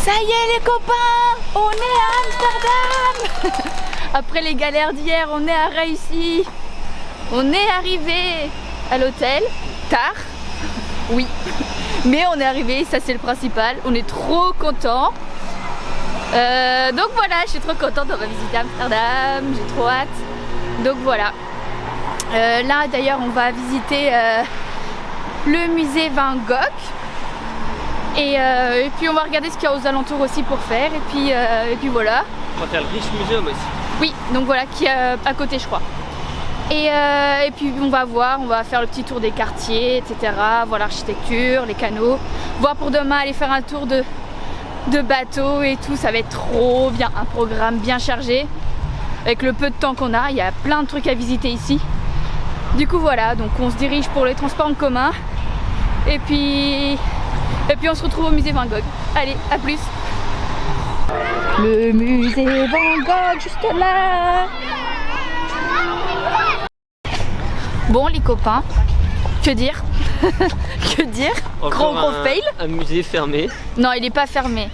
Ça y est les copains, on est à Amsterdam. Après les galères d'hier, on a réussi. On est arrivé à l'hôtel, tard, oui. Mais on est arrivé, ça c'est le principal, on est trop contents. Donc voilà, je suis trop contente, on va visiter Amsterdam, j'ai trop hâte. Donc voilà. Là d'ailleurs on va visiter le musée Van Gogh. Et puis on va regarder ce qu'il y a aux alentours aussi pour faire. Et puis voilà. On va faire le Rijksmuseum aussi. Oui, donc voilà, qui est à côté je crois. Et puis on va voir, on va faire le petit tour des quartiers, etc. Voir l'architecture, les canaux. Voir pour demain aller faire un tour de bateau et tout. Ça va être trop bien, un programme bien chargé. Avec le peu de temps qu'on a, il y a plein de trucs à visiter ici. Du coup voilà, donc on se dirige pour les transports en commun. Et puis on se retrouve au musée Van Gogh. Allez, à plus. Le musée Van Gogh, juste là. Bon les copains, que dire? Que dire? Gros fail. Un musée fermé. Non, il n'est pas fermé.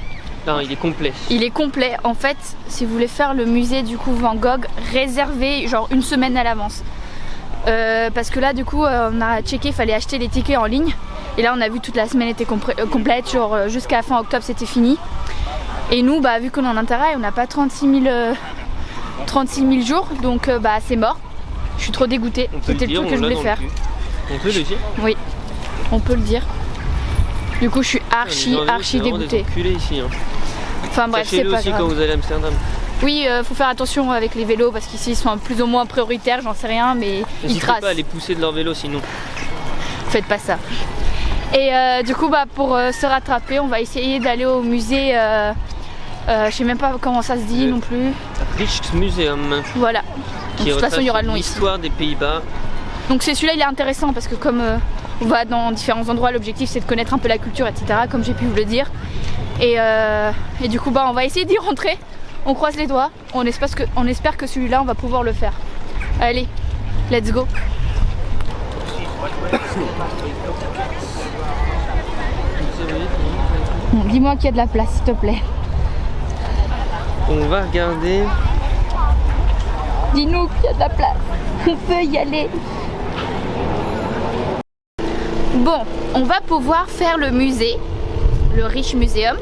Non, il est complet. Il est complet. En fait, si vous voulez faire le musée du coup Van Gogh, réservez genre une semaine à l'avance. Parce que là du coup on a checké, il fallait acheter les tickets en ligne. Et là on a vu toute la semaine était complète, genre jusqu'à fin octobre c'était fini. Et nous bah vu qu'on est en intérêt, on n'a pas 36 000 jours, donc bah c'est mort. Je suis trop dégoûtée, c'était le truc que je voulais faire. On peut le dire? Oui, on peut le dire. Du coup je suis archi dégoûtée. Ici, hein. Enfin bref, c'est pas aussi grave. Quand vous allez à Amsterdam. Oui, faut faire attention avec les vélos parce qu'ici ils sont plus ou moins prioritaires, j'en sais rien, mais ils tracent. Pas à les pousser de leur vélo sinon. Faites pas ça. Et du coup bah pour se rattraper, on va essayer d'aller au musée. Je sais même pas comment ça se dit non plus. Rijksmuseum. Voilà. Donc, de toute façon il y aura le nom ici. L'histoire des Pays-Bas. Donc c'est celui-là, il est intéressant parce que comme on va dans différents endroits, l'objectif c'est de connaître un peu la culture, etc. Comme j'ai pu vous le dire. Et du coup bah on va essayer d'y rentrer. On croise les doigts. On espère que celui-là on va pouvoir le faire. Allez, let's go. Bon, dis-moi qu'il y a de la place s'il te plaît. On va regarder. Dis-nous qu'il y a de la place. On peut y aller. Bon, on va pouvoir faire le musée, le Rijksmuseum.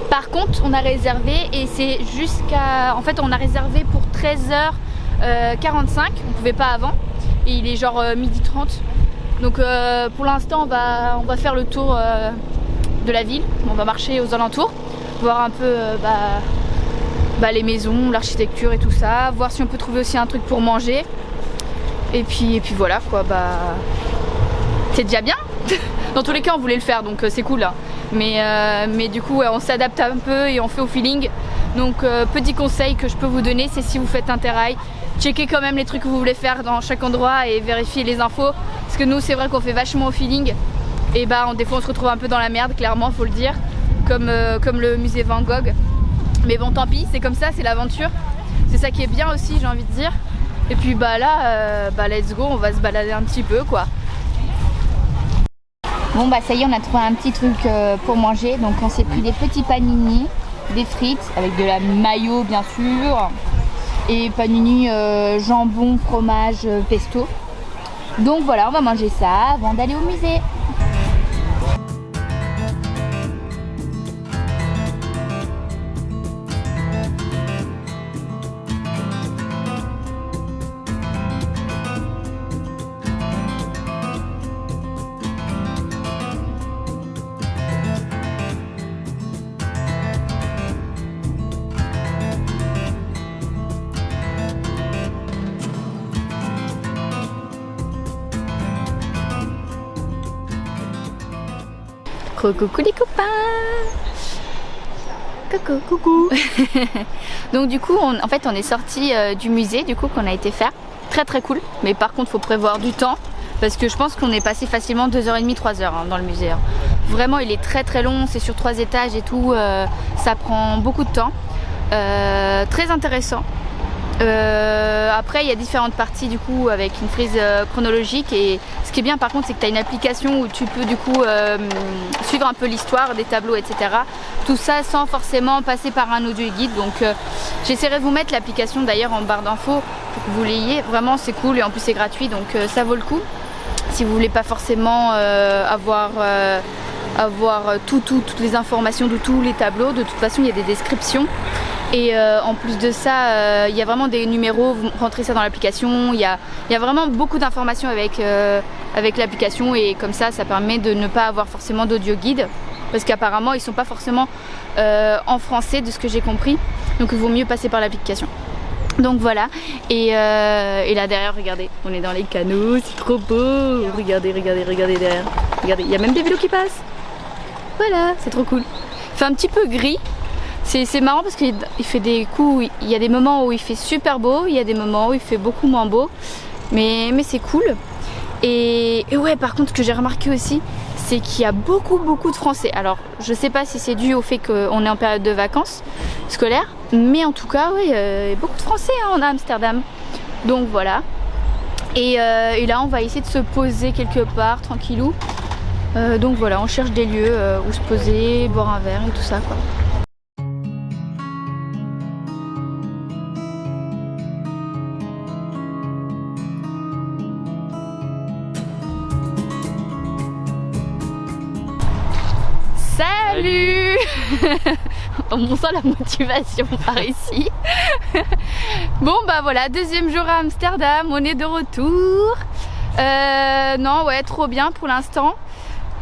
Par contre, on a réservé et c'est jusqu'à... En fait, on a réservé pour 13h45. On pouvait pas avant. Et il est genre 12h30. Donc pour l'instant, on va faire le tour de la ville. On va marcher aux alentours. Voir un peu les maisons, l'architecture et tout ça. Voir si on peut trouver aussi un truc pour manger. Et puis voilà quoi. C'est déjà bien. Dans tous les cas on voulait le faire donc c'est cool hein. Mais du coup ouais, on s'adapte un peu et on fait au feeling. Donc petit conseil que je peux vous donner, c'est si vous faites Interrail, checkez quand même les trucs que vous voulez faire dans chaque endroit et vérifiez les infos. Parce que nous c'est vrai qu'on fait vachement au feeling. Et des fois on se retrouve un peu dans la merde, clairement faut le dire. Comme le musée Van Gogh. Mais bon tant pis, c'est comme ça, c'est l'aventure. C'est ça qui est bien aussi j'ai envie de dire. Et puis là, let's go, on va se balader un petit peu quoi. Bon ça y est, on a trouvé un petit truc pour manger. Donc on s'est pris des petits panini, des frites avec de la mayo bien sûr. Et panini jambon, fromage, pesto. Donc voilà, on va manger ça avant d'aller au musée. Coucou les copains. Coucou. Donc du coup en fait on est sorti du musée du coup qu'on a été faire. Très cool. Mais par contre faut prévoir du temps. Parce que je pense qu'on est passé facilement 2h30, 3h hein, dans le musée. Hein. Vraiment il est très long, c'est sur 3 étages et tout. Ça prend beaucoup de temps. Très intéressant. Après il y a différentes parties du coup avec une frise chronologique, et ce qui est bien par contre c'est que tu as une application où tu peux du coup suivre un peu l'histoire des tableaux, etc. Tout ça sans forcément passer par un audio guide. Donc j'essaierai de vous mettre l'application d'ailleurs en barre d'infos pour que vous l'ayez. Vraiment c'est cool et en plus c'est gratuit, donc ça vaut le coup. Si vous voulez pas forcément avoir toutes les informations de tous les tableaux, de toute façon il y a des descriptions. Et en plus de ça, il y a vraiment des numéros, vous rentrez ça dans l'application, il y a vraiment beaucoup d'informations avec l'application, et comme ça permet de ne pas avoir forcément d'audio guide, parce qu'apparemment ils sont pas forcément en français de ce que j'ai compris, donc il vaut mieux passer par l'application. Donc voilà, et là derrière, regardez, on est dans les canaux, c'est trop beau, regardez derrière, regardez, il y a même des vélos qui passent, voilà, c'est trop cool. Il fait un petit peu gris. C'est marrant parce qu'il fait des coups, il y a des moments où il fait super beau, il y a des moments où il fait beaucoup moins beau, mais c'est cool. Et ouais, par contre, ce que j'ai remarqué aussi, c'est qu'il y a beaucoup de Français. Alors, je sais pas si c'est dû au fait qu'on est en période de vacances scolaires, mais en tout cas, oui, il y a beaucoup de Français à Amsterdam. Donc voilà. Et là, on va essayer de se poser quelque part, tranquillou. Donc voilà, on cherche des lieux où se poser, boire un verre et tout ça, quoi. Salut. On sent la motivation par ici. Bon bah voilà, deuxième jour à Amsterdam, on est de retour. Non ouais, trop bien pour l'instant.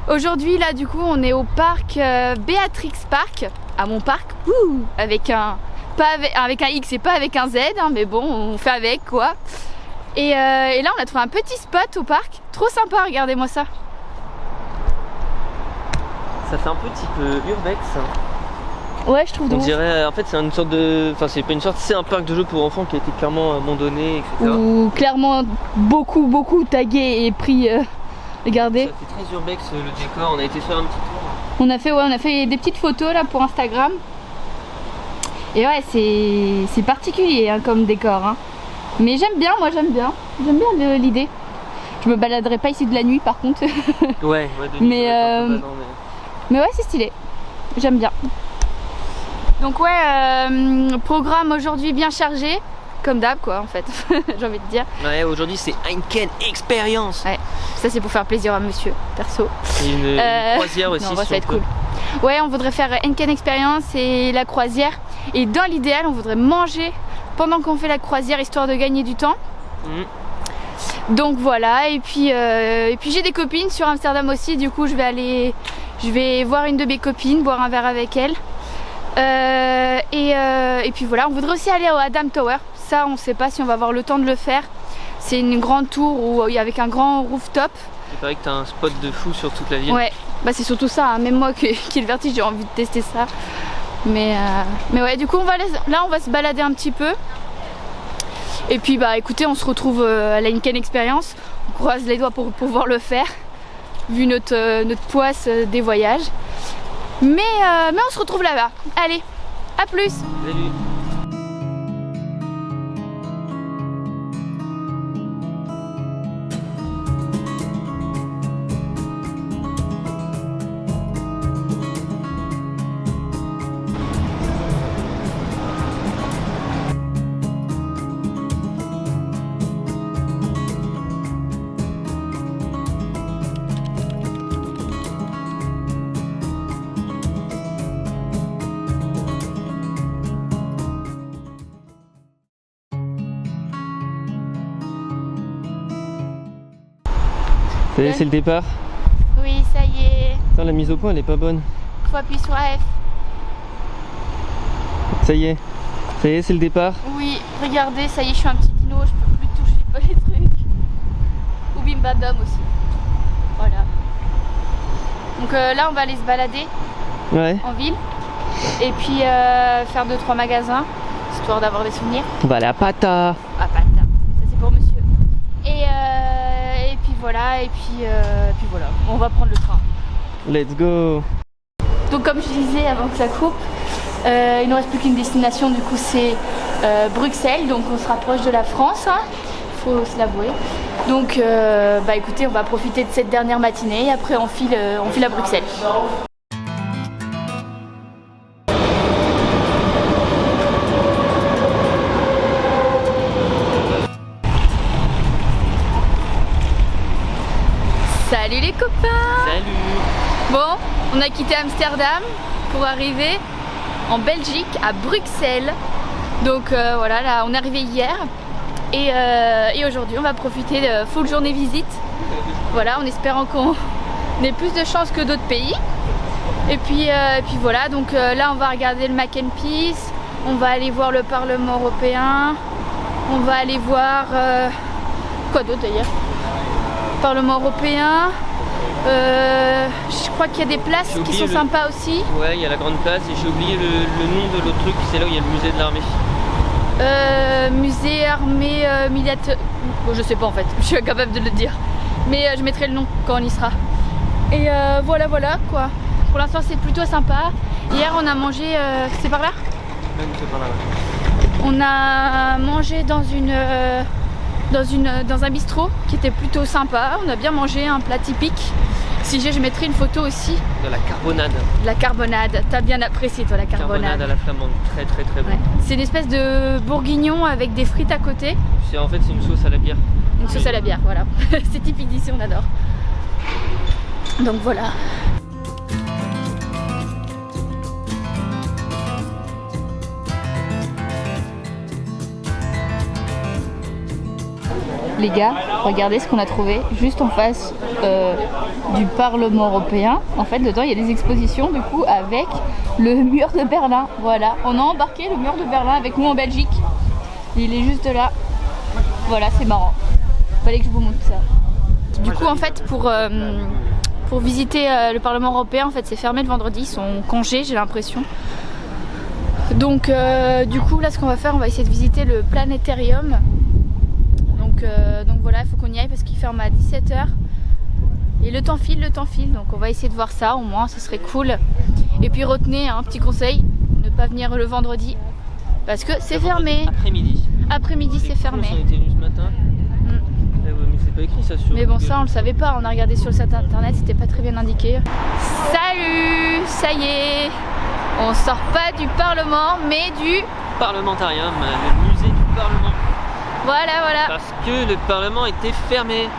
Aujourd'hui là du coup on est au parc Beatrix Park, à mon parc, avec un X et pas avec un Z, hein, mais bon on fait avec quoi. Et là on a trouvé un petit spot au parc, trop sympa, regardez-moi ça. Ça fait un peu type urbex. Ouais, je trouve. On dirait, en fait, c'est une sorte de. Enfin, c'est pas une sorte, c'est un parc de jeux pour enfants qui a été clairement abandonné, etc. Ou clairement beaucoup tagué et pris. Regardez. Ça fait très urbex le décor. On a été faire un petit tour. On a fait des petites photos là pour Instagram. Et ouais, c'est particulier hein, comme décor. Hein. Mais j'aime bien, moi j'aime bien l'idée. Je me baladerai pas ici de la nuit par contre. Ouais, de nuit, mais ouais, c'est stylé. J'aime bien. Donc ouais, programme aujourd'hui bien chargé, comme d'hab quoi en fait, j'ai envie de dire. Ouais, aujourd'hui c'est Heineken Experience. Ouais, ça c'est pour faire plaisir à monsieur, perso. Et une croisière aussi. Non, ça va être cool. Ouais, on voudrait faire Heineken Experience et la croisière. Et dans l'idéal, on voudrait manger pendant qu'on fait la croisière, histoire de gagner du temps. Donc voilà, et puis j'ai des copines sur Amsterdam aussi, du coup je vais voir une de mes copines, boire un verre avec elle. Et puis voilà, on voudrait aussi aller au Adam Tower. Ça on sait pas si on va avoir le temps de le faire. C'est une grande tour avec un grand rooftop. Il paraît que t'as un spot de fou sur toute la ville. Ouais, bah c'est surtout ça, hein. Même moi qui ai le vertige, j'ai envie de tester ça. Mais ouais, du coup on va se balader un petit peu. Et puis bah écoutez, on se retrouve à la Heineken Experience. On croise les doigts pour pouvoir le faire, vu notre poisse des voyages. Mais on se retrouve là-bas. Allez, à plus. Salut. Ça y est, c'est le départ. Oui, ça y est. Attends, la mise au point elle est pas bonne. Faut appuyer sur F. Ça y est, c'est le départ. Oui, regardez, ça y est, je suis un petit dino, je peux plus toucher pas les trucs. Ou bim badam aussi. Voilà. Donc là, on va aller se balader en ville. Et puis faire 2-3 magasins, histoire d'avoir des souvenirs. On va aller à Pata. À Pata, ça c'est pour monsieur. Et puis voilà, et puis voilà, on va prendre le train. Let's go. Donc comme je disais avant que ça coupe, il ne reste plus qu'une destination, du coup c'est Bruxelles, donc on se rapproche de la France, hein, faut se l'avouer. Donc bah écoutez, on va profiter de cette dernière matinée et après on file à Bruxelles. Salut les copains! Salut! Bon, on a quitté Amsterdam pour arriver en Belgique, à Bruxelles. Donc voilà, là on est arrivé hier et aujourd'hui on va profiter de full journée visite. Voilà, en espérant qu'on ait plus de chance que d'autres pays. Et puis voilà, donc là on va regarder le Mac and Peace, on va aller voir le Parlement européen, on va aller voir quoi d'autre d'ailleurs? Parlement européen, je crois qu'il y a des places qui sont sympas aussi. Ouais, il y a la grande place et j'ai oublié le nom de l'autre truc, c'est là où il y a le musée de l'armée. Musée armée militaire, bon, je sais pas en fait, je suis incapable de le dire, mais je mettrai le nom quand on y sera. Et voilà quoi, pour l'instant c'est plutôt sympa. Hier on a mangé, c'est par là? Même c'est par là, ouais. On a mangé dans un bistrot qui était plutôt sympa. On a bien mangé un plat typique. Si je mettrai une photo aussi. De la carbonade. La carbonade, t'as bien apprécié toi la carbonade. Carbonade à la flamande, très bon. Ouais. C'est une espèce de bourguignon avec des frites à côté. En fait c'est une sauce à la bière. Une sauce à la bière, voilà. C'est typique d'ici, on adore. Donc voilà. Les gars, regardez ce qu'on a trouvé juste en face du Parlement européen. En fait, dedans, il y a des expositions du coup avec le mur de Berlin. Voilà, on a embarqué le mur de Berlin avec nous en Belgique. Il est juste là. Voilà, c'est marrant. Fallait que je vous montre ça. Du coup, en fait, pour visiter le Parlement européen, en fait, c'est fermé le vendredi. Ils sont en congé, j'ai l'impression. Donc, du coup, là, ce qu'on va faire, on va essayer de visiter le planétarium. Donc voilà, il faut qu'on y aille parce qu'il ferme à 17 h. Et le temps file, donc on va essayer de voir ça, au moins, ce serait cool. Et puis retenez un petit conseil, ne pas venir le vendredi parce que c'est fermé. Après-midi. Après-midi, c'est fermé. On était venu ce matin. Ouais, mais c'est pas écrit ça sur. Mais bon, ça on le savait pas, on a regardé sur le site internet, c'était pas très bien indiqué. Salut, ça y est, on sort pas du Parlement, mais du Parlementarium, le musée du Parlement. Voilà. Parce que le Parlement était fermé.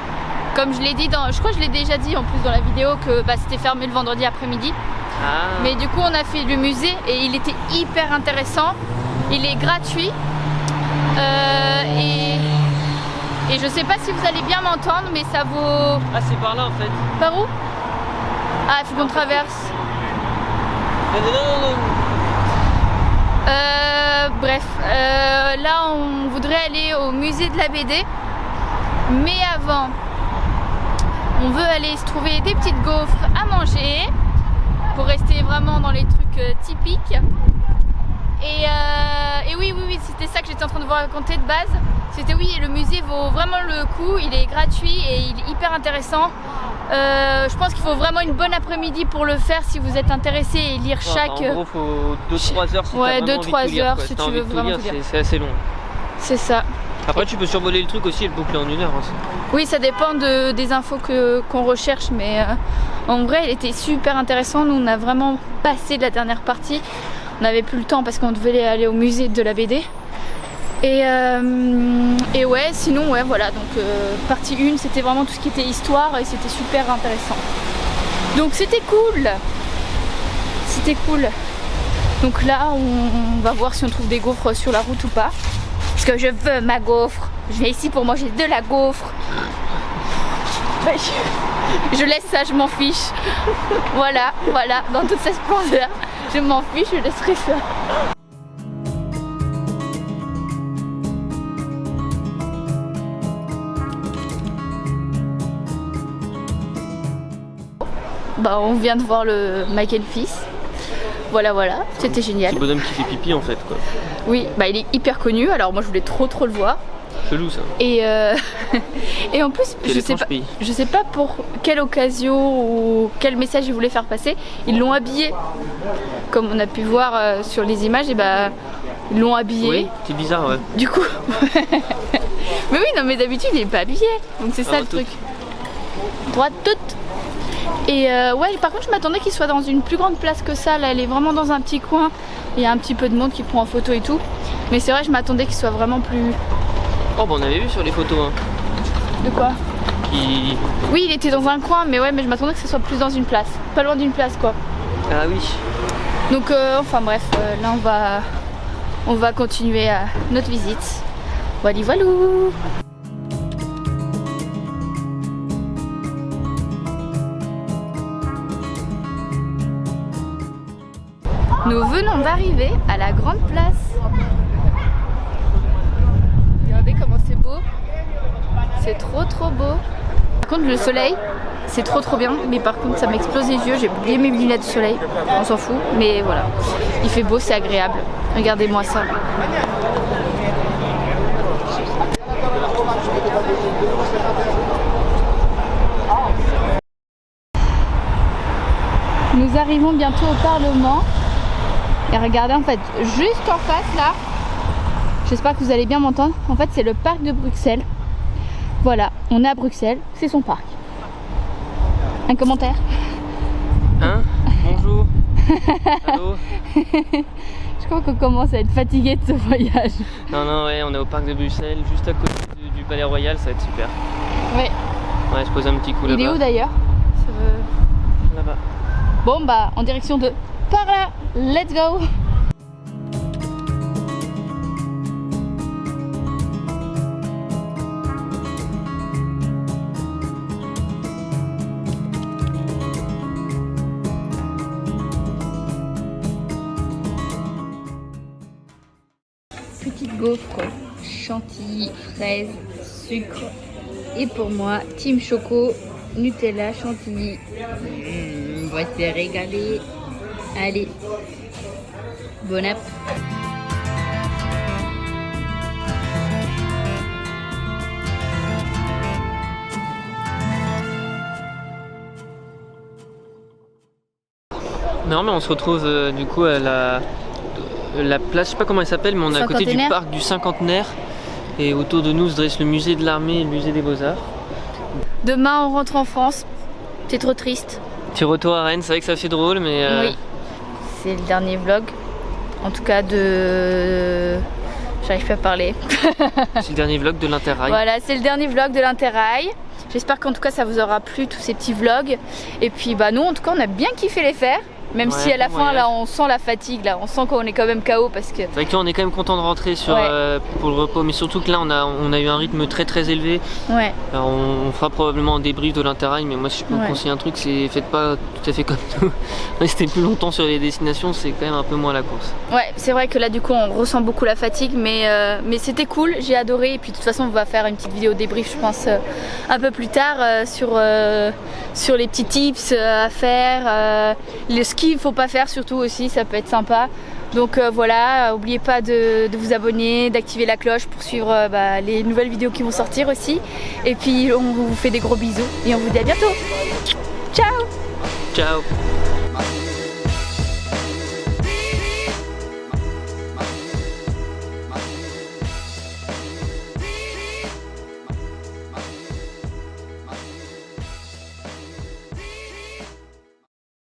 Comme je l'ai dit, je crois que je l'ai déjà dit en plus dans la vidéo que c'était fermé le vendredi après-midi. Ah. Mais du coup on a fait le musée et il était hyper intéressant. Il est gratuit. Et je sais pas si vous allez bien m'entendre, mais ça vaut... Ah c'est par là en fait. Par où? Ah, il faut qu'on traverse. Non. Bref, là on voudrait aller au musée de la BD, mais avant on veut aller se trouver des petites gaufres à manger pour rester vraiment dans les trucs typiques. Et oui, c'était ça que j'étais en train de vous raconter de base. C'était oui, le musée vaut vraiment le coup, il est gratuit et il est hyper intéressant. Je pense qu'il faut vraiment une bonne après-midi pour le faire si vous êtes intéressé et lire chaque... En gros, faut 2-3 heures si ouais, t'as vraiment envie de tout lire, si tu veux vraiment tout lire. C'est assez long. C'est ça. Après tu peux survoler le truc aussi et le boucler en 1 heure. Hein. Oui, ça dépend des infos qu'on recherche, mais en vrai, il était super intéressant. Nous, on a vraiment passé de la dernière partie. On n'avait plus le temps parce qu'on devait aller au musée de la BD. Et ouais, sinon, ouais, voilà. Donc, partie 1, c'était vraiment tout ce qui était histoire et c'était super intéressant. Donc, c'était cool. C'était cool. Donc là, on va voir si on trouve des gaufres sur la route ou pas. Parce que je veux ma gaufre. Je viens ici pour manger de la gaufre. Je laisse ça, je m'en fiche. Voilà, dans toute sa splendeur. Je m'en fiche, je laisserai ça. Bah, on vient de voir le Mac and Peace. Voilà, c'était génial. C'est le bonhomme qui fait pipi en fait quoi. Oui, bah il est hyper connu, alors moi je voulais trop le voir. Chelou ça. Et en plus, je sais pas pour quelle occasion ou quel message ils voulaient faire passer. Ils l'ont habillé, comme on a pu voir sur les images, et bah Ils l'ont habillé. Oui, c'est bizarre, ouais. Du coup. Mais oui, non, mais d'habitude il est pas habillé. Donc c'est ça le tout. truc. Droite toute. Et ouais, par contre, je m'attendais qu'il soit dans une plus grande place que ça. Là, elle est vraiment dans un petit coin. Il y a un petit peu de monde qui prend en photo et tout. Mais c'est vrai, je m'attendais qu'il soit vraiment plus. Oh, bah on avait vu sur les photos. Hein. De quoi? Qui... Oui, il était dans un coin, mais ouais, mais je m'attendais que ce soit plus dans une place. Pas loin d'une place, quoi. Ah oui. Donc, enfin bref, là on va continuer notre visite. Voilà, voilou. Nous venons d'arriver à la grande place. Regardez comment c'est beau. C'est trop beau. Par contre le soleil, c'est trop bien. Mais par contre ça m'explose les yeux. J'ai oublié mes lunettes de soleil. On s'en fout. Mais voilà. Il fait beau, c'est agréable. Regardez-moi ça. Nous arrivons bientôt au Parlement. Et regardez, en fait, juste en face là, j'espère que vous allez bien m'entendre, en fait c'est le parc de Bruxelles. Voilà, on est à Bruxelles, c'est son parc. Un commentaire? Hein? Bonjour. Allô? Je crois qu'on commence à être fatigué de ce voyage. Non, ouais, on est au parc de Bruxelles, juste à côté du Palais Royal, ça va être super. Ouais. Ouais, je pose un petit coup là-bas. Il est où d'ailleurs? Là-bas. Bon bah, en direction de par là, let's go! Petite gaufre, chantilly, fraise, sucre. Et pour moi, team choco, Nutella, chantilly. On va se régaler. Allez, bon app. Non, mais on se retrouve du coup à la place, je sais pas comment elle s'appelle, mais on est à côté du parc du Cinquantenaire. Et autour de nous se dresse le musée de l'armée et le musée des beaux-arts. Demain on rentre en France, c'est trop triste. Petit retour à Rennes, c'est vrai que ça fait drôle, mais... Oui, c'est le dernier vlog. En tout cas de... J'arrive pas à parler. C'est le dernier vlog de l'Interrail. Voilà, c'est le dernier vlog de l'Interrail. J'espère qu'en tout cas ça vous aura plu, tous ces petits vlogs. Et puis bah nous en tout cas on a bien kiffé les faire. Même si à la fin là on sent la fatigue, là on sent qu'on est quand même KO parce que... C'est vrai que là on est quand même content de rentrer sur, pour le repos, mais surtout que là on a eu un rythme très élevé. Ouais. Alors, on fera probablement un débrief de l'Interrail, mais moi si je peux vous conseiller un truc, c'est faites pas tout à fait comme nous. Restez plus longtemps sur les destinations, c'est quand même un peu moins la course. Ouais, c'est vrai que là du coup on ressent beaucoup la fatigue, mais c'était cool, j'ai adoré. Et puis de toute façon on va faire une petite vidéo débrief je pense un peu plus tard sur les petits tips à faire, ce qu'il faut pas faire surtout aussi, ça peut être sympa. Donc voilà, n'oubliez pas de vous abonner, d'activer la cloche pour suivre les nouvelles vidéos qui vont sortir aussi. Et puis on vous fait des gros bisous et on vous dit à bientôt. Ciao. Ciao.